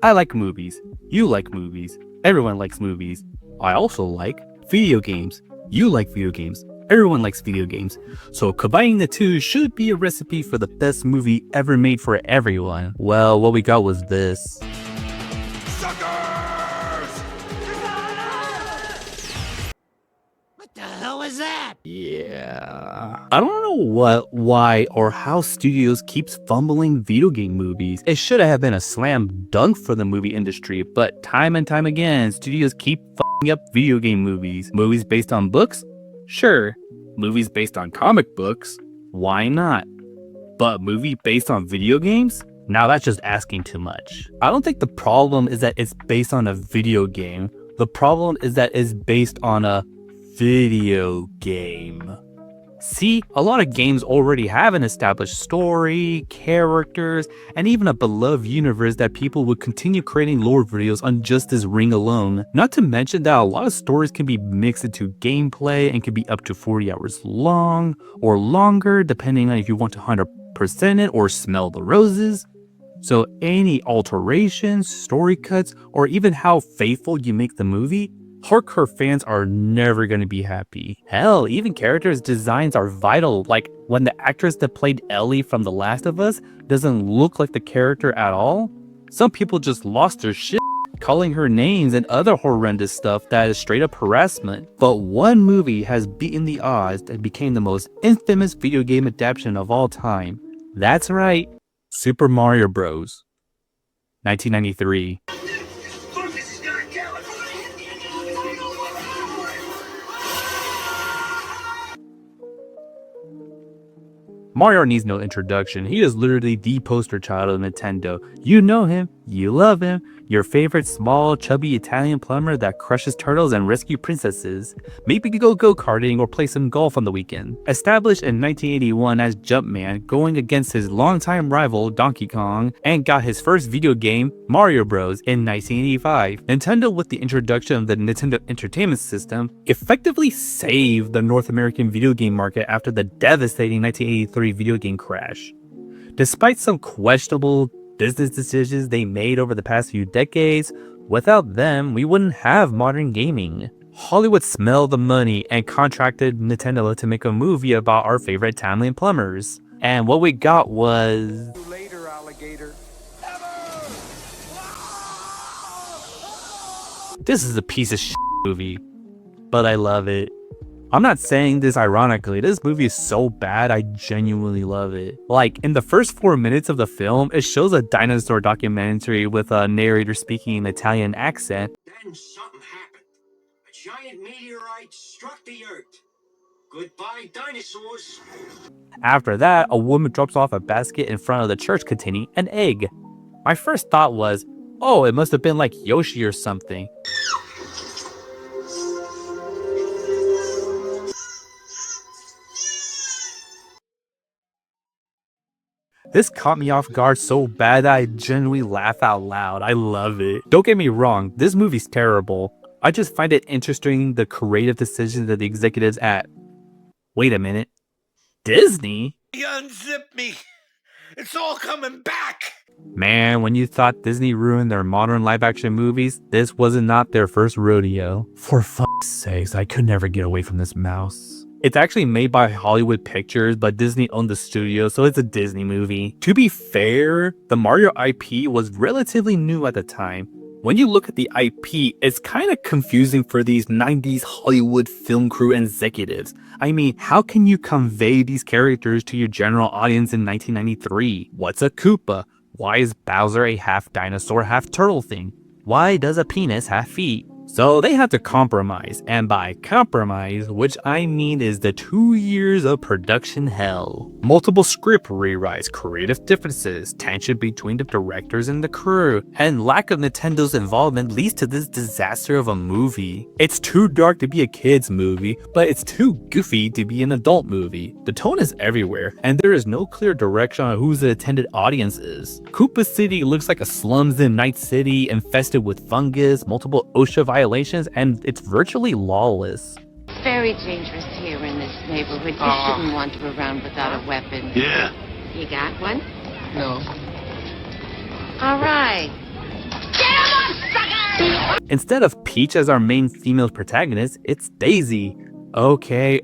I like movies. You like movies. Everyone likes movies. I also like video games. You like video games. Everyone likes video games. So combining the two should be a recipe for the best movie ever made for everyone. Well, what we got was this. What the hell is that? Yeah. I don't know what, why, or how studios keeps fumbling video game movies. It should have been a slam dunk for the movie industry, but time and time again, studios keep fucking up video game movies. Movies based on books? Sure. Movies based on comic books? Why not? But movie based on video games? Now that's just asking too much. I don't think the problem is that it's based on a video game. The problem is that it's based on a video game. See, a lot of games already have an established story, characters, and even a beloved universe that people would continue creating lore videos on just this ring alone. Not to mention that a lot of stories can be mixed into gameplay and can be up to 40 hours long or longer, depending on if you want to 100% it or smell the roses. So any alterations, story cuts, or even how faithful you make the movie, hardcore fans are never going to be happy. Hell, even characters' designs are vital, like when the actress that played Ellie from The Last of Us doesn't look like the character at all. Some people just lost their shit, calling her names and other horrendous stuff that is straight up harassment. But one movie has beaten the odds and became the most infamous video game adaptation of all time. That's right, Super Mario Bros. 1993. Mario needs no introduction. He is literally the poster child of Nintendo. You know him, you love him, your favorite small, chubby Italian plumber that crushes turtles and rescue princesses. Maybe you go go-karting or play some golf on the weekend. Established in 1981 as Jumpman, going against his longtime rival Donkey Kong, and got his first video game, Mario Bros. In 1985. Nintendo, with the introduction of the Nintendo Entertainment System, effectively saved the North American video game market after the devastating 1983 video game crash. Despite some questionable business decisions they made over the past few decades, without them, we wouldn't have modern gaming. Hollywood smelled the money and contracted Nintendo to make a movie about our favorite Italian plumbers. And what we got was... Later, alligator. This is a piece of shit movie, but I love it. I'm not saying this ironically, this movie is so bad I genuinely love it. Like, in the first 4 minutes of the film, it shows a dinosaur documentary with a narrator speaking an Italian accent. Then something happened. A giant meteorite struck the Earth. Goodbye, dinosaurs. After that, a woman drops off a basket in front of the church containing an egg. My first thought was, oh, it must have been like Yoshi or something. This caught me off guard so bad that I genuinely laugh out loud. I love it. Don't get me wrong, this movie's terrible. I just find it interesting the creative decisions of the executives at... Wait a minute. Disney? Unzip me. It's all coming back. Man, when you thought Disney ruined their modern live-action movies, this wasn't not their first rodeo. For fuck's sakes, I could never get away from this mouse. It's actually made by Hollywood Pictures, but Disney owned the studio, so it's a Disney movie. To be fair, the Mario IP was relatively new at the time. When you look at the IP, it's kind of confusing for these 90s Hollywood film crew executives. I mean, how can you convey these characters to your general audience in 1993? What's a Koopa? Why is Bowser a half dinosaur, half turtle thing? Why does a penis have feet? So they had to compromise, and by compromise, which I mean is the 2 years of production hell. Multiple script rewrites, creative differences, tension between the directors and the crew, and lack of Nintendo's involvement leads to this disaster of a movie. It's too dark to be a kid's movie, but it's too goofy to be an adult movie. The tone is everywhere, and there is no clear direction on who the intended audience is. Koopa City looks like a slums in Night City, infested with fungus, multiple OSHA violations, and it's virtually lawless. It's very dangerous here in this neighborhood. You shouldn't wander around without a weapon. Yeah. You got one? No. All right. Instead of Peach as our main female protagonist, it's Daisy. Okay,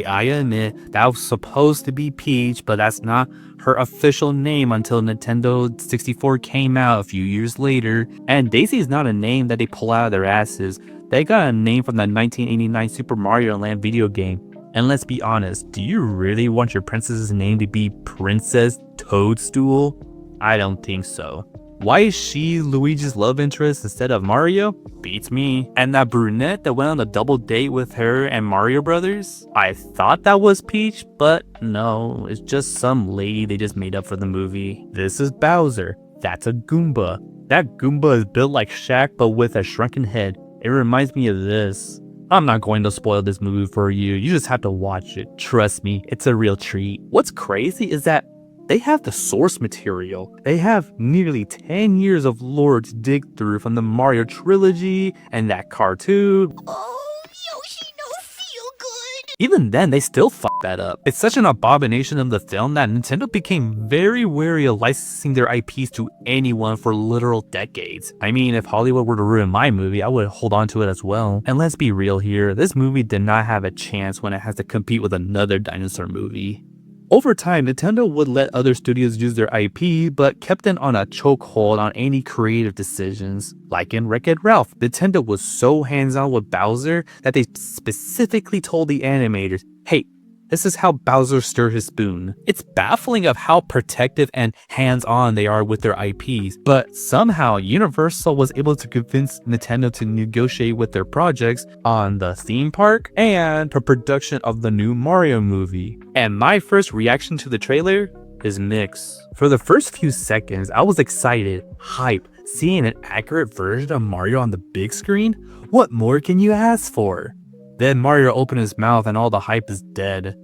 I admit that was supposed to be Peach, but that's not her official name until Nintendo 64 came out a few years later. And Daisy is not a name that they pull out of their asses. They got a name from the 1989 Super Mario Land video game. And let's be honest, do you really want your princess's name to be Princess Toadstool? I don't think so. Why is she Luigi's love interest instead of Mario? Beats me. And that brunette that went on a double date with her and Mario Brothers? I thought that was Peach, but no, it's just some lady they just made up for the movie. This is Bowser. That's a Goomba. That Goomba is built like Shaq but with a shrunken head. It reminds me of this. I'm not going to spoil this movie for you. You just have to watch it. Trust me, it's a real treat. What's crazy is that they have the source material. They have nearly 10 years of lore to dig through from the Mario trilogy and that cartoon. Oh, Yoshi, no feel good. Even then, they still fuck that up. It's such an abomination of the film that Nintendo became very wary of licensing their IPs to anyone for literal decades. I mean, if Hollywood were to ruin my movie, I would hold on to it as well. And let's be real here, this movie did not have a chance when it has to compete with another dinosaur movie. Over time, Nintendo would let other studios use their IP, but kept them on a chokehold on any creative decisions. Like in Wreck-It Ralph, Nintendo was so hands-on with Bowser that they specifically told the animators, hey, this is how Bowser stirred his spoon. It's baffling of how protective and hands-on they are with their IPs, but somehow Universal was able to convince Nintendo to negotiate with their projects on the theme park and the production of the new Mario movie. And my first reaction to the trailer is mixed. For the first few seconds, I was excited, hype, seeing an accurate version of Mario on the big screen. What more can you ask for? Then Mario opened his mouth and all the hype is dead.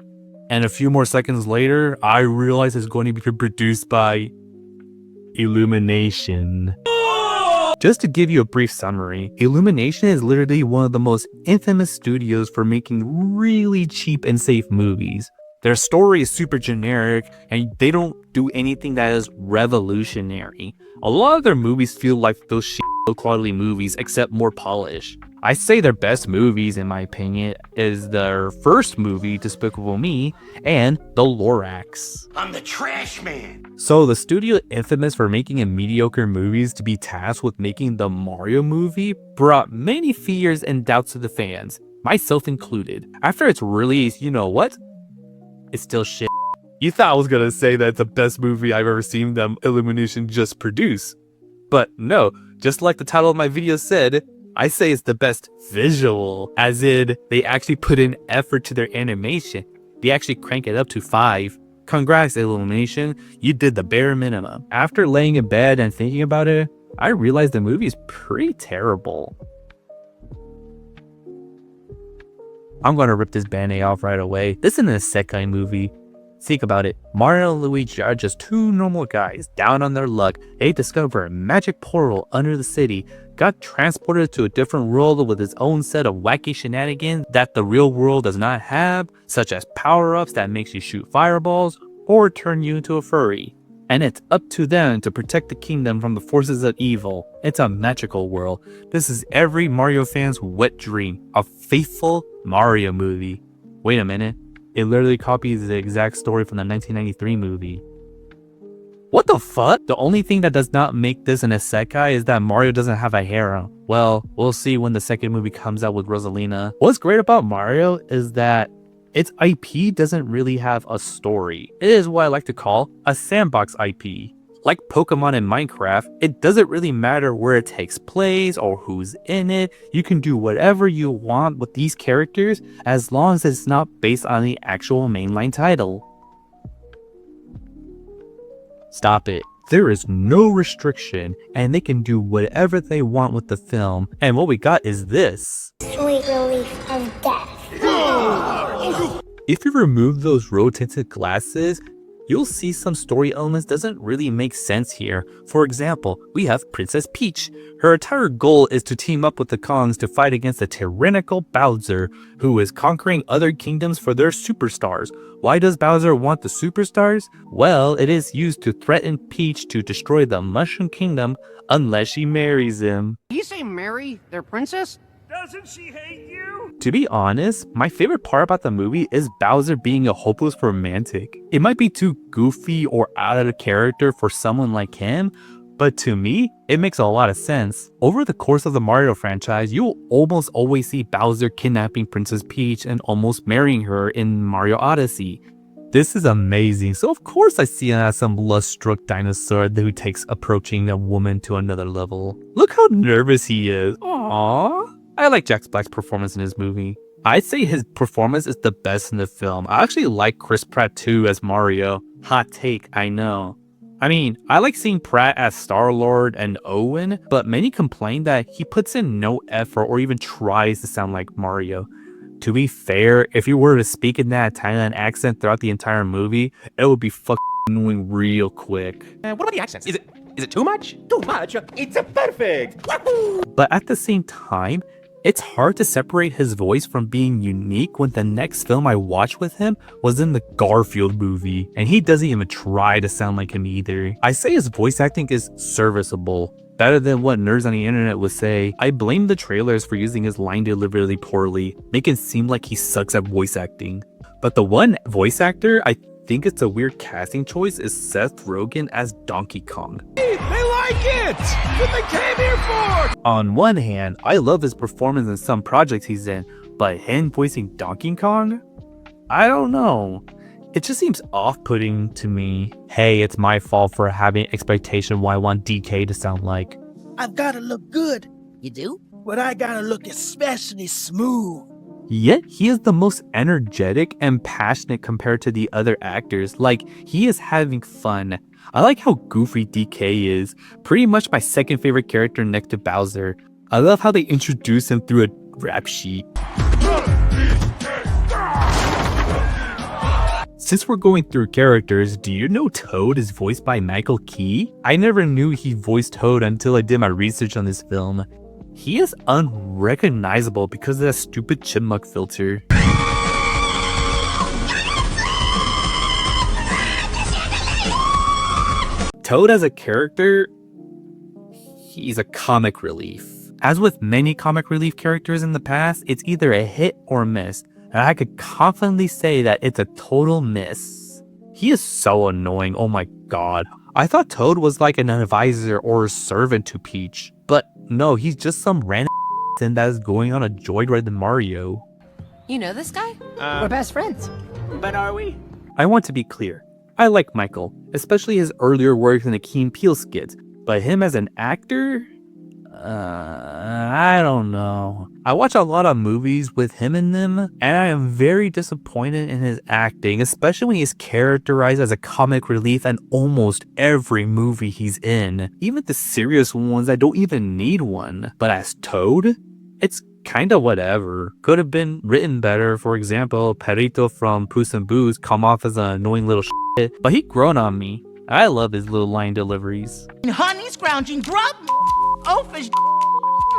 And a few more seconds later, I realized it's going to be produced by Illumination. Just to give you a brief summary, Illumination is literally one of the most infamous studios for making really cheap and safe movies. Their story is super generic and they don't do anything that is revolutionary. A lot of their movies feel like those shit low quality movies except more polished. I say their best movies, in my opinion, is their first movie, Despicable Me, and The Lorax. I'm the trash man. So the studio infamous for making mediocre movies to be tasked with making the Mario movie brought many fears and doubts to the fans, myself included. After its release, you know what? It's still shit. You thought I was gonna say that it's the best movie I've ever seen that Illumination just produced. But no, just like the title of my video said, I say it's the best visual, as in they actually put in effort to their animation. They actually crank it up to 5. Congrats, Illumination, you did the bare minimum. After laying in bed and thinking about it, I realized the movie is pretty terrible. I'm gonna rip this band-aid off right away. This isn't a isekai movie. Think about it. Mario and Luigi are just two normal guys down on their luck. They discover a magic portal under the city, got transported to a different world with its own set of wacky shenanigans that the real world does not have, such as power-ups that makes you shoot fireballs or turn you into a furry. And it's up to them to protect the kingdom from the forces of evil. It's a magical world. This is every Mario fan's wet dream, a faithful Mario movie. Wait a minute. It literally copies the exact story from the 1993 movie. What the fuck? The only thing that does not make this an isekai is that Mario doesn't have a harem. Well, we'll see when the second movie comes out with Rosalina. What's great about Mario is that its IP doesn't really have a story. It is what I like to call a sandbox IP. Like Pokemon and Minecraft, it doesn't really matter where it takes place or who's in it. You can do whatever you want with these characters as long as it's not based on the actual mainline title. Stop it. There is no restriction and they can do whatever they want with the film. And what we got is this. Sweet relief of death. If you remove those rose-tinted glasses, You'll see some story elements doesn't really make sense here. For example, we have Princess Peach. Her entire goal is to team up with the Kongs to fight against the tyrannical Bowser, who is conquering other kingdoms for their superstars. Why does Bowser want the superstars? Well, it is used to threaten Peach to destroy the Mushroom Kingdom unless she marries him. You say marry their princess? Doesn't she hate you? To be honest, my favorite part about the movie is Bowser being a hopeless romantic. It might be too goofy or out of character for someone like him, but to me, it makes a lot of sense. Over the course of the Mario franchise, you'll almost always see Bowser kidnapping Princess Peach and almost marrying her in Mario Odyssey. This is amazing, so of course I see him as some lust-struck dinosaur who takes approaching a woman to another level. Look how nervous he is. Aww. I like Jack Black's performance in his movie. I'd say his performance is the best in the film. I actually like Chris Pratt too as Mario. Hot take, I know. I mean, I like seeing Pratt as Star-Lord and Owen, but many complain that he puts in no effort or even tries to sound like Mario. To be fair, if you were to speak in that Thailand accent throughout the entire movie, it would be fucking annoying real quick. What about the accents? Is it too much? Too much? It's perfect! Wahoo! But at the same time, it's hard to separate his voice from being unique when the next film I watched with him was in the Garfield movie, and he doesn't even try to sound like him either. I say his voice acting is serviceable, better than what nerds on the internet would say. I blame the trailers for using his line delivery poorly, making it seem like he sucks at voice acting. But the one voice actor I think it's a weird casting choice is Seth Rogen as Donkey Kong. They like it! That's what they came here for! On one hand, I love his performance in some projects he's in, but him voicing Donkey Kong? I don't know. It just seems off-putting to me. Hey, it's my fault for having expectation what I want DK to sound like. I've gotta look good, You do? but I gotta look especially smooth. Yet, he is the most energetic and passionate compared to the other actors. Like, he is having fun. I like how goofy DK is. Pretty much my second favorite character next to Bowser. I love how they introduce him through a rap sheet. Since we're going through characters, do you know Toad is voiced by Michael Key? I never knew he voiced Toad until I did my research on this film. He is unrecognizable because of that stupid chipmunk filter. Toad as a character, he's a comic relief. As with many comic relief characters in the past, it's either a hit or a miss, and I could confidently say that it's a total miss. He is so annoying, oh my god. I thought Toad was like an advisor or a servant to Peach, but no, he's just some random that is going on a joyride in Mario. You know this guy? We're best friends. But are we? I want to be clear. I like Michael, especially his earlier work in the Key and Peele skits, but him as an actor? I don't know. I watch a lot of movies with him in them, and I am very disappointed in his acting, especially when he's characterized as a comic relief in almost every movie he's in. Even the serious ones that don't even need one. But as Toad, it's kinda whatever. Could have been written better. For example, Perito from Puss in Boots come off as an annoying little shit, but he grown on me. I love his little line deliveries. Honey scrounging drop office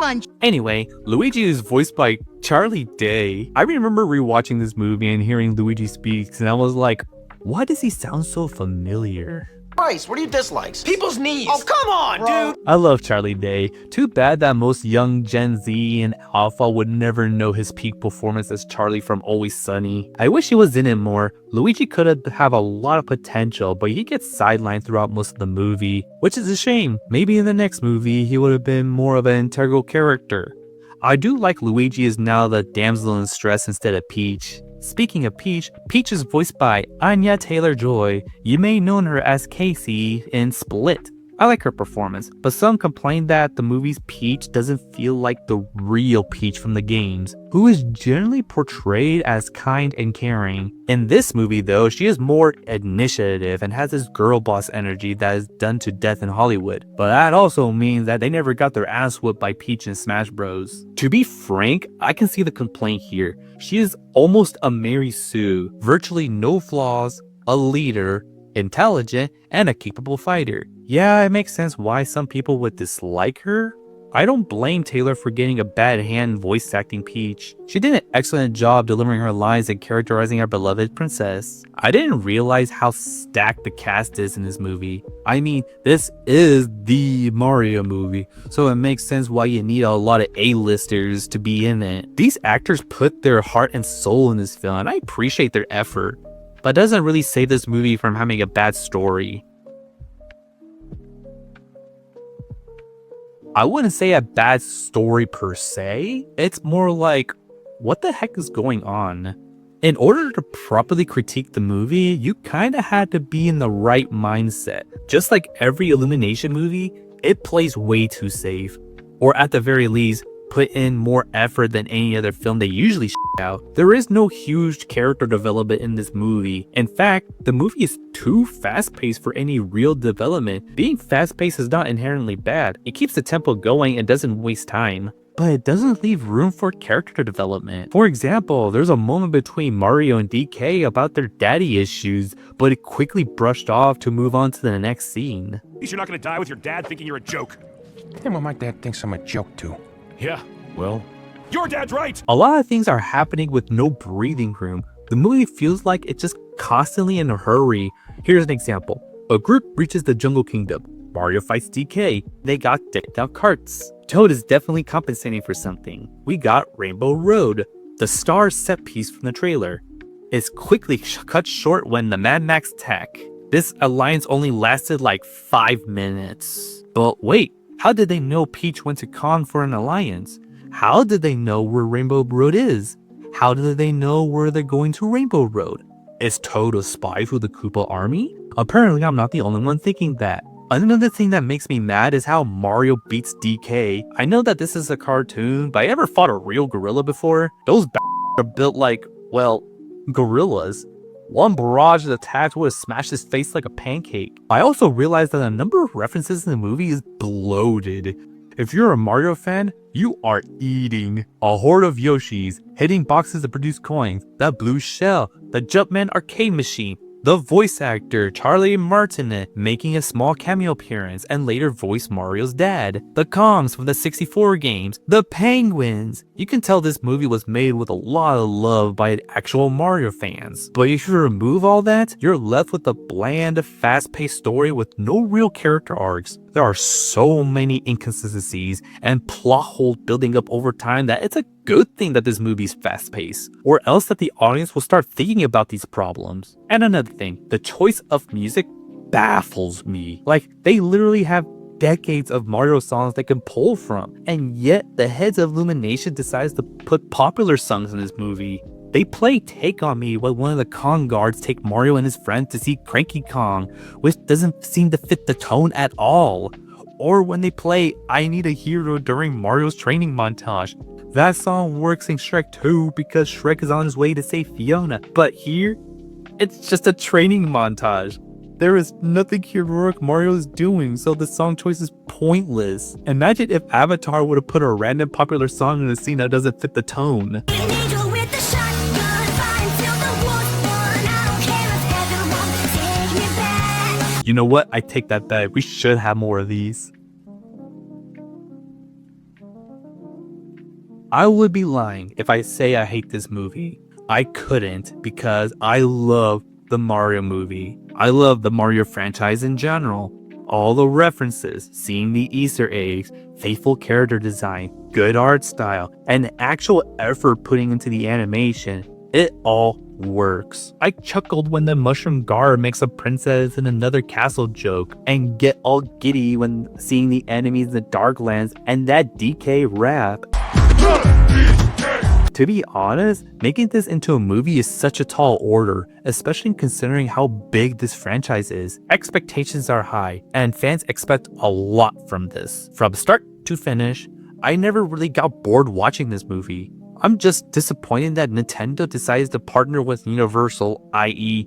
munch. Anyway, Luigi is voiced by Charlie Day. I remember rewatching this movie and hearing Luigi speaks, and I was like, why does he sound so familiar? Bryce, what are your dislikes? People's knees! Oh, come on, dude! I love Charlie Day. Too bad that most young Gen Z and Alpha would never know his peak performance as Charlie from Always Sunny. I wish he was in it more. Luigi could have a lot of potential, but he gets sidelined throughout most of the movie, which is a shame. Maybe in the next movie, he would have been more of an integral character. I do like Luigi is now the damsel in distress instead of Peach. Speaking of Peach, Peach is voiced by Anya Taylor-Joy. You may know her as Casey in Split. I like her performance, but some complain that the movie's Peach doesn't feel like the real Peach from the games, who is generally portrayed as kind and caring. In this movie though, she is more initiative and has this girl boss energy that is done to death in Hollywood. But that also means that they never got their ass whooped by Peach in Smash Bros. To be frank, I can see the complaint here. She is almost a Mary Sue, virtually no flaws, a leader, intelligent, and a capable fighter. Yeah, it makes sense why some people would dislike her. I don't blame Taylor for getting a bad hand voice acting Peach. She did an excellent job delivering her lines and characterizing our beloved princess. I didn't realize how stacked the cast is in this movie. I mean, this is the Mario movie, so it makes sense why you need a lot of A-listers to be in it. These actors put their heart and soul in this film, and I appreciate their effort, but it doesn't really save this movie from having a bad story. I wouldn't say a bad story per se. It's more like, what the heck is going on? In order to properly critique the movie, you kinda had to be in the right mindset. Just like every Illumination movie, it plays way too safe. Or at the very least, put in more effort than any other film they usually out. There is no huge character development in this movie. In fact, the movie is too fast-paced for any real development. Being fast-paced is not inherently bad. It keeps the tempo going and doesn't waste time. But it doesn't leave room for character development. For example, there's a moment between Mario and DK about their daddy issues, but it quickly brushed off to move on to the next scene. At least you're not gonna die with your dad thinking you're a joke. Yeah, well, my dad thinks I'm a joke too. Yeah, well, your dad's right! A lot of things are happening with no breathing room. The movie feels like it's just constantly in a hurry. Here's an example. A group reaches the Jungle Kingdom. Mario fights DK. They got decked out carts. Toad is definitely compensating for something. We got Rainbow Road, the star set piece from the trailer. It's quickly cut short when the Mad Max attack. This alliance only lasted like 5 minutes. But wait, how did they know Peach went to Con for an alliance? How did they know where Rainbow Road is? How did they know where they're going to Rainbow Road? Is Toad a spy for the Koopa army? Apparently I'm not the only one thinking that. Another thing that makes me mad is how Mario beats DK. I know that this is a cartoon, but I ever fought a real gorilla before? Those are built like, well, gorillas. One barrage of attacks would have smashed his face like a pancake. I also realized that a number of references in the movie is bloated. If you're a Mario fan, you are eating. A horde of Yoshis, hitting boxes to produce coins, that blue shell, the Jumpman arcade machine, the voice actor Charlie Martinet making a small cameo appearance and later voiced Mario's dad, the Kongs from the 64 games, the penguins. You can tell this movie was made with a lot of love by actual Mario fans. But if you remove all that, you're left with a bland, fast-paced story with no real character arcs. There are so many inconsistencies and plot holes building up over time that it's a good thing that this movie is fast-paced, or else that the audience will start thinking about these problems. And another thing, the choice of music baffles me. Like, they literally have decades of Mario songs they can pull from, and yet the heads of Illumination decides to put popular songs in this movie. They play Take On Me while one of the Kong guards take Mario and his friends to see Cranky Kong, which doesn't seem to fit the tone at all. Or when they play I Need a Hero during Mario's training montage. That song works in Shrek 2 because Shrek is on his way to save Fiona, but here, it's just a training montage. There is nothing heroic Mario is doing, so the song choice is pointless. Imagine if Avatar would have put a random popular song in a scene that doesn't fit the tone. You know what? I take that back. We should have more of these. I would be lying if I say I hate this movie. I couldn't, because I love the Mario movie. I love the Mario franchise in general. All the references, seeing the Easter eggs, faithful character design, good art style, and actual effort putting into the animation. It all works. I chuckled when the mushroom guard makes a princess in another castle joke, and get all giddy when seeing the enemies in the Darklands and that DK rap. To be honest, making this into a movie is such a tall order, especially considering how big this franchise is. Expectations are high, and fans expect a lot from this. From start to finish, I never really got bored watching this movie. I'm just disappointed that Nintendo decides to partner with Universal, i.e.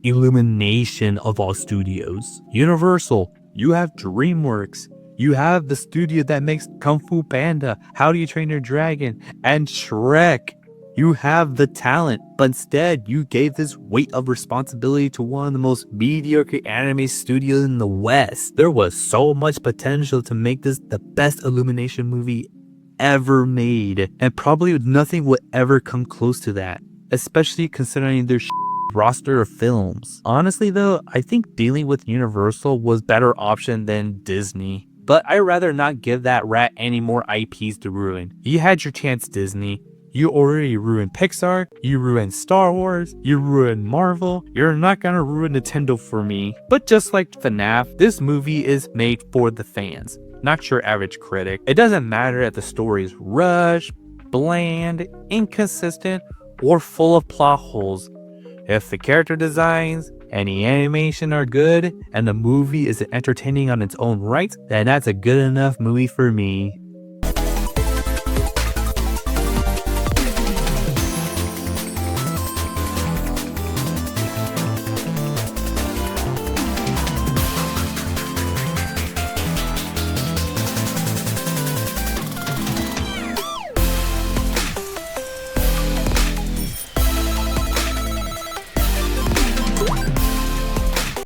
Illumination of all studios. Universal, you have DreamWorks. You have the studio that makes Kung Fu Panda, How Do You Train Your Dragon, and Shrek. You have the talent, but instead you gave this weight of responsibility to one of the most mediocre anime studios in the West. There was so much potential to make this the best Illumination movie ever made, and probably nothing would ever come close to that, especially considering their roster of films. Honestly though, I think dealing with Universal was better option than Disney. But I'd rather not give that rat any more IPs to ruin. You had your chance, Disney. You already ruined Pixar, you ruined Star Wars, you ruined Marvel, you're not gonna ruin Nintendo for me. But just like FNAF, this movie is made for the fans, not your average critic. It doesn't matter if the story is rushed, bland, inconsistent, or full of plot holes. If the character designs and the animation are good and the movie is entertaining on its own right, then that's a good enough movie for me.